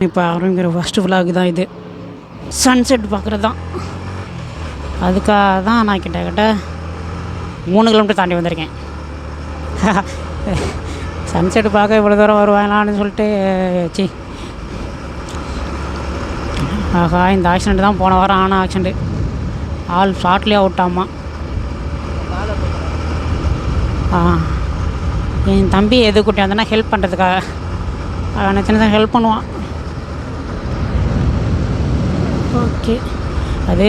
இப்போ ஆரம்பிக்கிற first vlog தான் இது. சன்செட் பார்க்குறது தான். அதுக்காக தான் நான் கிட்ட 3 கிலோமீட்டர் தாண்டி வந்திருக்கேன். சன்செட் பார்க்க இவ்வளோ தூரம் வருவாங்களான்னு சொல்லிட்டு ஆகா, இந்த ஆக்சிடெண்ட் தான் போன வாரம் ஆன ஆக்சிடெண்ட்டு. ஆள் ஷார்ட்லேயே அவுட்டாமா. என் தம்பி எது கூட்டி வந்தேன்னா ஹெல்ப் பண்ணுறதுக்காக அவனை சின்னதாக ஹெல்ப் பண்ணுவான். ஓகே, அது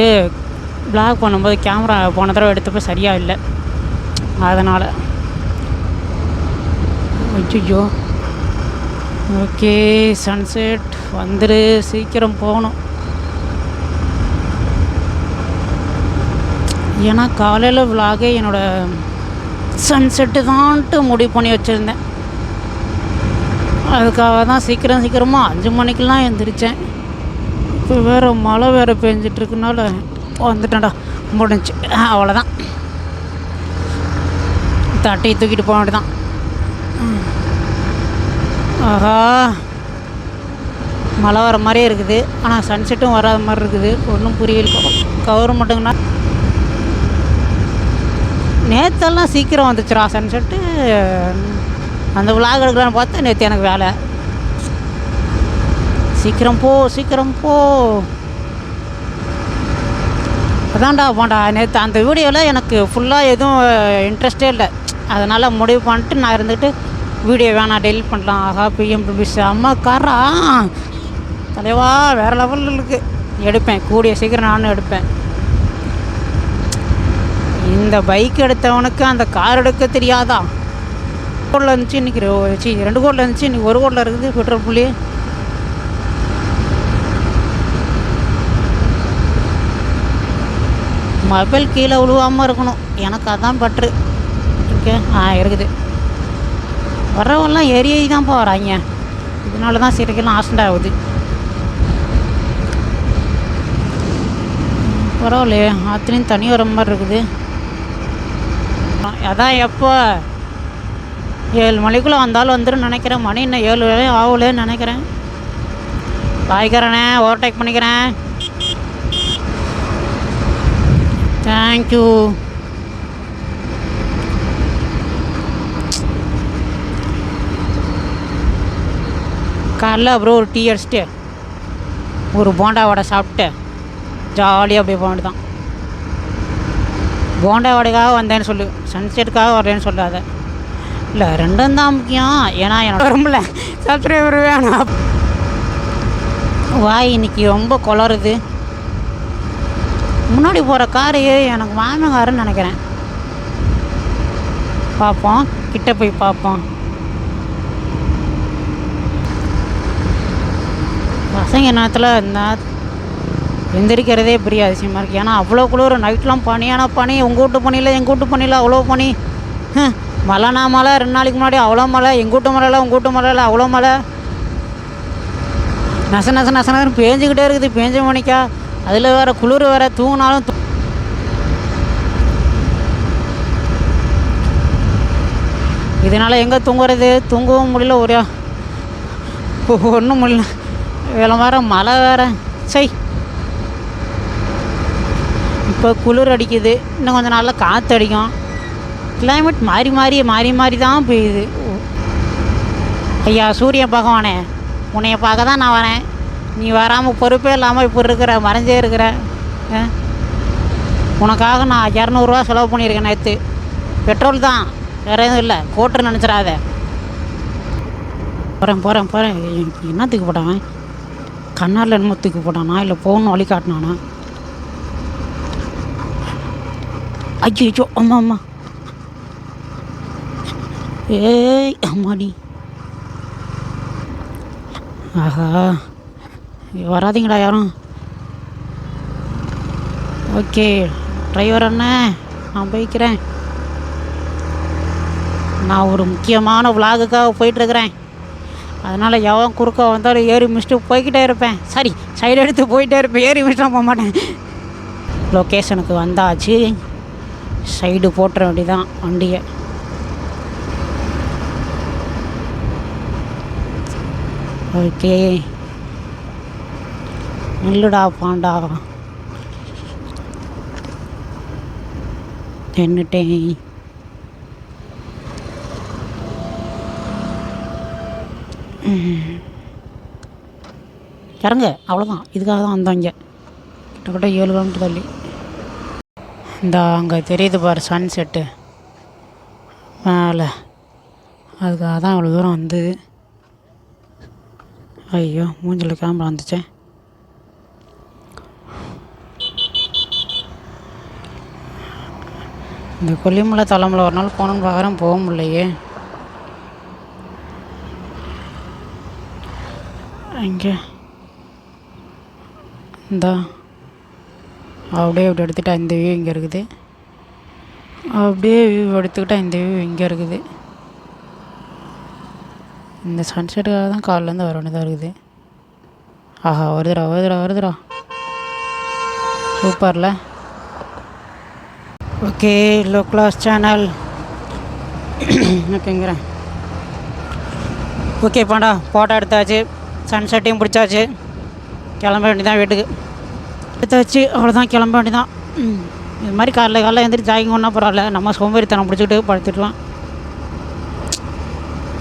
ப்ளாக் பண்ணும்போது கேமரா போன தடவை எடுத்தப்போ சரியாக இல்லை, அதனால். ஐயோ, ஓகே, சன்செட் வந்துடு, சீக்கிரம் போகணும். ஏன்னா காலையில் விலாகே என்னோடய சன்செட்டு தான்ட்டு முடிவு பண்ணி வச்சுருந்தேன். அதுக்காக தான் சீக்கிரமாக 5 மணிக்கெலாம் எழுந்திரிச்சேன். இப்போ வேறு மழை வேறு பெஞ்சிட்ருக்குனால வந்துட்டேன்டா, முடிஞ்சு. அவ்வளோதான், தட்டையை தூக்கிட்டு போக வேண்டியதான். ஆஹா, மழை வர மாதிரியே இருக்குது, ஆனால் சன்செட்டும் வராத மாதிரி இருக்குது. ஒன்றும் புரியல. கவர்மெண்ட்டுங்கன்னா நேற்றெல்லாம் சீக்கிரம் வந்துச்சுரா சன்செட்டு. அந்த விலாக் எடுக்கலான்னு பார்த்தா நேற்று எனக்கு வேலை. சீக்கிரம் போ. அதான்டா போண்டா, நேற்று அந்த வீடியோவில் எனக்கு ஃபுல்லாக எதுவும் இன்ட்ரெஸ்டே இல்லை. அதனால் முடிவு பண்ணிட்டு நான் இருந்துட்டு வீடியோ வேணாம், டெலிட் பண்ணலாம். ஆஹா, பிஎம்டிபிஸ் அம்மா காரா தலைவா, வேறு லெவலில் இருக்குது. எடுப்பேன், கூடிய சீக்கிரம் நானும் எடுப்பேன். இந்த பைக் எடுத்தவனுக்கு அந்த கார் எடுக்க தெரியாதா? கோடில் இருந்துச்சு இன்றைக்கி, 2 கோடில் இருந்துச்சு, இன்றைக்கி 1 கோடில் இருக்குது பெட்ரோல் புள்ளி. மொபைல் கீழே விழுவாமல் இருக்கணும், எனக்கு அதான் பெட்ரு. ஓகே, இருக்குது. வரவெல்லாம் ஏறி தான்ப்பா வராங்க, இதனால தான் சீக்கிரம் ஆக்சிடெண்ட் ஆகுது. பரவாயில்லையே, ஆற்றுலையும் தண்ணி வர மாதிரி இருக்குது. அதான் எப்போ 7 மணிக்குள்ளே வந்தாலும் வந்துடும் நினைக்கிறேன். மணி இன்னும் 7 வேலையும் ஆகலேன்னு நினைக்கிறேன். பாய்க்கிறேனே, ஓவர்டேக் பண்ணிக்கிறேன். தேங்க்யூ. காலைல அப்புறம் ஒரு டீ அடிச்சுட்டு ஒரு போண்டா வடை சாப்பிட்டு ஜாலியாக அப்படியே போக வேண்டியதான். போண்டா வடைக்காக வந்தேன்னு சொல்லு, சன்செட்டுக்காக வரேன்னு சொல்லாத. இல்லை, ரெண்டும் தான் முக்கியம். ஏன்னா என்னோட வரும்ல சப்ஸ்கிரைபர் வேணாம். வாய் இன்னைக்கு ரொம்ப குளருது. முன்னாடி போகிற காரு எனக்கு மாமங்காருன்னு நினைக்கிறேன். பார்ப்போம், கிட்ட போய் பார்ப்போம். பசங்க நேரத்தில் இந்த எந்திரிக்கிறதே பெரிய அதிசயமாக இருக்குது. ஏன்னா அவ்வளோ குளிர், நைட்லாம் பனியான பனி. உங்கள் வீட்டு பனியில் எங்கள் வீட்டு பனியில் அவ்வளோ பனி. மழைனா மழை, 2 நாளைக்கு முன்னாடி அவ்வளோ மழை. எங்கள் வீட்டு மழையில் உங்கள் வீட்டு மழையில் அவ்வளோ மழை. நசன்னு பேஞ்சிக்கிட்டே இருக்குது. பேஞ்ச மணிக்கா அதில் வேறு குளிர் வேறு. தூங்கினாலும் இதனால் எங்கே தூங்குறது? தூங்கவும் முடியல, ஒன்றும் முடியல. வேலை வேறு, மழை வேறு. சரி, இப்போ குளிர் அடிக்குது, இன்னும் கொஞ்சம் நாளில் காற்று அடிக்கும். கிளைமேட் மாறி தான் பெய்யுது. ஐயா சூரிய பகவானே, உன்னைய பார்க்க தான் நான் வரேன். நீ வராமல் பொறுப்பே இல்லாமல் இப்போ மறைஞ்சே இருக்கிற. உனக்காக நான் 200 செலவு பண்ணியிருக்கேன் நேற்று. பெட்ரோல் தான், வேறு எதுவும் இல்லை. கோட்டுன்னு நினச்சிடாத. போகிறேன். என்ன தூக்கி போட்டான்? கண்ணாரில் என்னமோ தூக்கி போட்டானா, இல்லை போகணும் வழி காட்டினானா? ஐயோ, அம்மா, ஏய் அம்மாடி. ஆஹா, வராதிங்கடா யாரும். ஓகே, டிரைவர் அண்ணன், நான் போய்க்கிறேன். நான் ஒரு முக்கியமான விலாகுக்காக போயிட்டுருக்கிறேன். அதனால் எவன் குறுக்க வந்தாலும் ஏறி மிஸ்ட்டு போய்கிட்டே இருப்பேன். சரி, சைடு எடுத்து போயிட்டே இருப்பேன், ஏறி மிஸ்ட்டாக போக மாட்டேன். லொக்கேஷனுக்கு வந்தாச்சு, சைடு போட்டுற வேண்டியதான் வண்டியை. ஓகே, இல்லடா பாண்டா என்னட்டேன். இறங்க அவ்வளோதான். இதுக்காக தான் வந்தோம் இங்கே கிட்டத்தட்ட 7 கிலோமீட்டர் தள்ளி. இந்த அங்கே தெரியுது பாரு சன்செட்டு மேலே, அதுக்காக தான் இவ்வளோ தூரம் வந்து. ஐயோ மூஞ்சில் கேமரா வந்துச்சேன். இந்த கொல்லிமலை தலைமலை ஒரு நாள் போகணுன்னு பார்க்குறேன், போக முடியலையே. இங்கே இந்தா அப்படியே இப்படி எடுத்துகிட்டா இந்த வியூ இங்கே இருக்குது, அப்படியே வியூ எடுத்துக்கிட்டால் இந்த வியூ இங்கே இருக்குது. இந்த சன்செட்டுக்காக தான் காலிலேருந்து வர வேண்டியதாக இருக்குது. ஆஹா வருதுடா வருதுடா வருதுடா, சூப்பரில். ஓகே லோ கிளாஸ் சேனல் ஓகேங்கிறேன். ஓகே பாண்டா ஃபோட்டோ எடுத்தாச்சு, சன்செட்டையும் பிடிச்சாச்சு, கிளம்ப வேண்டியதான் வீட்டுக்கு. எடுத்தாச்சு அவ்வளோதான், கிளம்ப வேண்டியதான். இது மாதிரி காலைல எழுந்திரிச்சு ஜாகிங் ஒன்றா பரவாயில்ல, நம்ம சோம்பேறித்தனம் பிடிச்சிக்கிட்டு படுத்துக்கலாம்.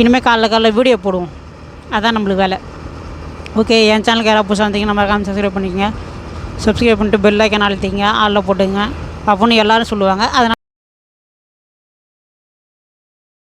இனிமேல் காலைல வீடியோ போடுவோம், அதான் நம்மளுக்கு வேலை. ஓகே என் சேனலுக்கு யாராவது புதுசாக வந்தீங்கன்னா மறக்காமல் சப்ஸ்கிரைப் பண்ணிக்கோங்க. சப்ஸ்கிரைப் பண்ணிட்டு பெல் ஐக்கான் அழுத்திங்க, ஆளில் போட்டுங்க அப்படின்னு எல்லோரும் சொல்லுவாங்க. அதனால்